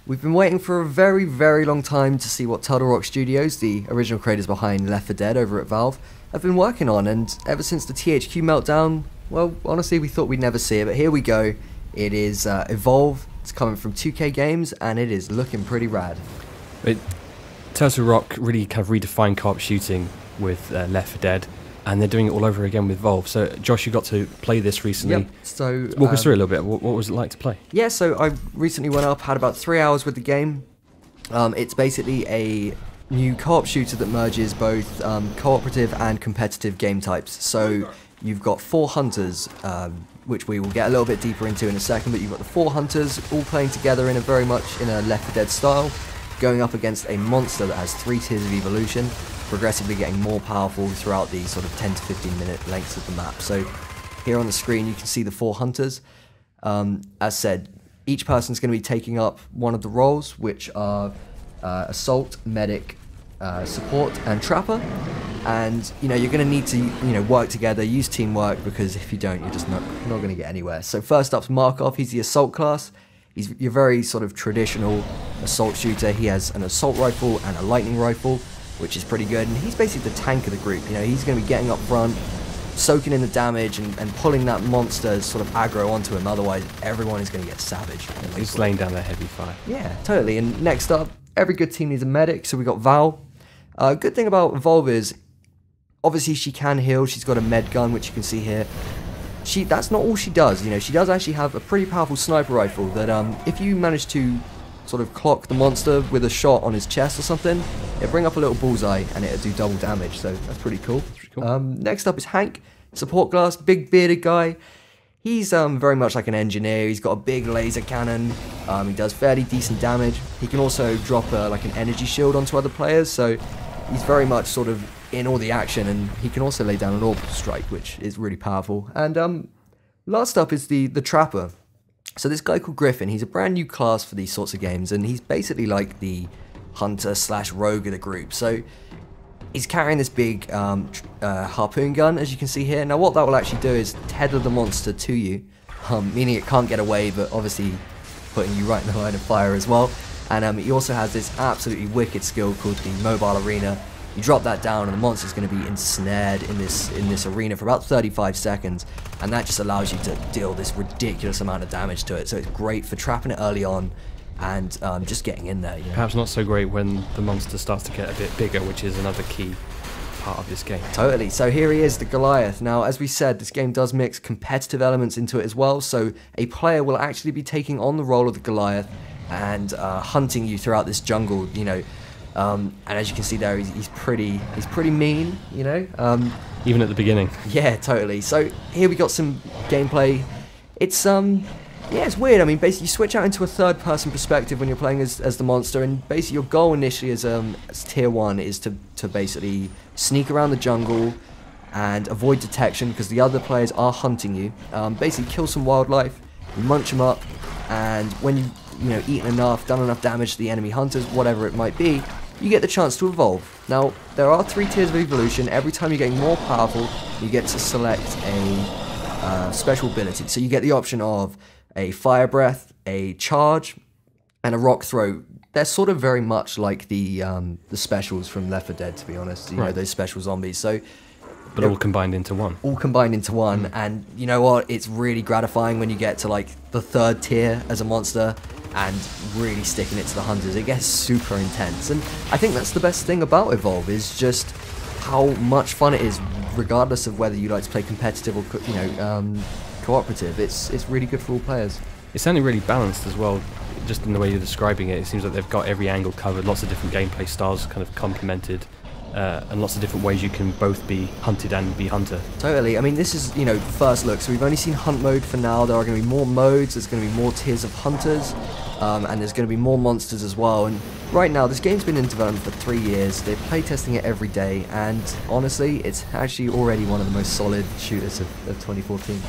We've been waiting for a very, very long time to see what Turtle Rock Studios, the original creators behind Left 4 Dead over at Valve, have been working on, and ever since the THQ meltdown, well, honestly, we thought we'd never see it, but here we go. It is Evolve, it's coming from 2K Games, and it is looking pretty rad. Turtle Rock really kind of redefined co-op shooting with Left 4 Dead, and they're doing it all over again with Valve. So, Josh, you got to play this recently. Yep. So walk us through a little bit. What was it like to play? Yeah, so I recently went up, had about 3 hours with the game. It's basically a new co-op shooter that merges both cooperative and competitive game types. So you've got 4 hunters, which we will get a little bit deeper into in a second, but you've got the 4 hunters all playing together in a very much in a Left 4 Dead style, going up against a monster that has 3 tiers of evolution, progressively getting more powerful throughout the sort of 10 to 15 minute lengths of the map. So here on the screen you can see the 4 hunters. As said, each person's going to be taking up one of the roles, which are assault, medic, support and trapper. And you're going to need to work together, use teamwork, because if you don't, you're just not going to get anywhere. So first up's Markov. He's the assault class. He's your very sort of traditional assault shooter. He has an assault rifle and a lightning rifle, which is pretty good, and he's basically the tank of the group. He's going to be getting up front, soaking in the damage, and pulling that monster's sort of aggro onto him, otherwise everyone is going to get savage. He's laying down their heavy fire. Yeah, totally. And next up, every good team needs a medic, so we got Val. Good thing about Evolve is, obviously she can heal, she's got a med gun, which you can see here. That's not all she does, she does actually have a pretty powerful sniper rifle that if you manage to sort of clock the monster with a shot on his chest or something, it'll bring up a little bullseye and it'll do double damage, so that's pretty cool. Next up is Hank, support class, big bearded guy. He's very much like an engineer. He's got a big laser cannon, he does fairly decent damage. He can also drop like an energy shield onto other players, so he's very much sort of in all the action, and he can also lay down an orbital strike, which is really powerful. And last up is the trapper. So this guy called Griffin, he's a brand new class for these sorts of games, and he's basically like the hunter slash rogue of the group. So he's carrying this big harpoon gun, as you can see here. Now what that will actually do is tether the monster to you, meaning it can't get away, but obviously putting you right in the line of fire as well. And he also has this absolutely wicked skill called the mobile arena. You drop that down and the monster's going to be ensnared in this arena for about 35 seconds, and that just allows you to deal this ridiculous amount of damage to it. So it's great for trapping it early on and just getting in there. Perhaps not so great when the monster starts to get a bit bigger, which is another key part of this game. Totally. So here he is, the Goliath. Now, as we said, this game does mix competitive elements into it as well, so a player will actually be taking on the role of the Goliath and hunting you throughout this jungle, and as you can see there, he's pretty mean, Even at the beginning. Yeah, totally. So here we got some gameplay. It's it's weird. I mean, basically you switch out into a third-person perspective when you're playing as the monster, and basically your goal initially as tier 1 is to basically sneak around the jungle and avoid detection because the other players are hunting you. Basically kill some wildlife, you munch them up, and when you've eaten enough, done enough damage to the enemy hunters, whatever it might be, you get the chance to evolve. Now, there are 3 tiers of evolution. Every time you're getting more powerful, you get to select a special ability. So you get the option of a fire breath, a charge, and a rock throw. They're sort of very much like the specials from Left 4 Dead, to be honest. You know, those special zombies. So, but all combined into one. All combined into one, and you know what? It's really gratifying when you get to like the 3rd tier as a monster and really sticking it to the hunters. It gets super intense, and I think that's the best thing about Evolve, is just how much fun it is, regardless of whether you like to play competitive or cooperative. It's really good for all players. It's sounding really balanced as well, just in the way you're describing it. It seems like they've got every angle covered, lots of different gameplay styles kind of complemented, and lots of different ways you can both be hunted and be hunter. Totally. I mean, this is, first look, so we've only seen hunt mode for now. There are going to be more modes, there's going to be more tiers of hunters, and there's going to be more monsters as well. And right now, this game's been in development for 3 years. They're playtesting it every day, and honestly, it's actually already one of the most solid shooters of 2014.